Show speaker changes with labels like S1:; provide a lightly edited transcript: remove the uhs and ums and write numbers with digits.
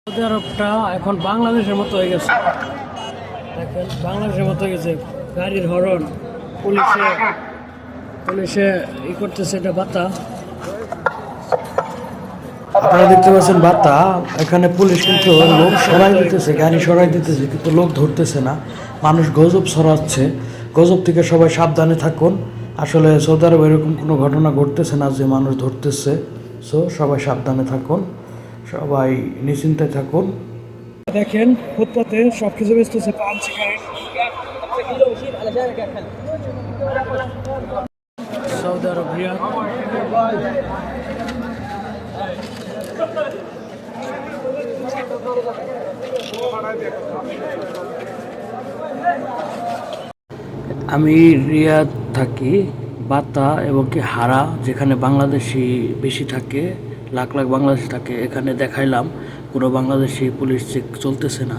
S1: Saudi আরবটা এখন বাংলাদেশের মতো হয়ে গেছে। দেখেন বাংলাদেশের মতো হয়ে গেছে, গাড়ির হরন, পুলিশে পুলিশে ই করতেছে, এটা বাতা। আপনারা দেখতে পাচ্ছেন বাতা, এখানে পুলিশ কিন্তু লোক সরাই দিতেছে, গাড়ি সরাই দিতেছে, কিন্তু লোক ধরতেছে না। মানুষ গজব ছড়াচ্ছে, গজব থেকে সবাই সাবধানে থাকুন। আসলে সৌদি আরবে এরকম কোনো ঘটনা ঘটতেছে না যে মানুষ ধরতেছে। সো সবাই সাবধানে থাকুন, সবাই নিশ্চিন্তায় থাকুন। দেখেন ফুটপাতে সব কিছু বেচতেছে, পান সিগারেট। সৌদি আরব রিয়াদ। আমি রিয়াদ থাকি, বাতা এবং কি হারা, যেখানে বাংলাদেশি বেশি থাকে, লাখ লাখ বাংলাদেশি থাকে। এখানে দেখাইলাম কোনো বাংলাদেশি পুলিশ চেক চলতেছে না।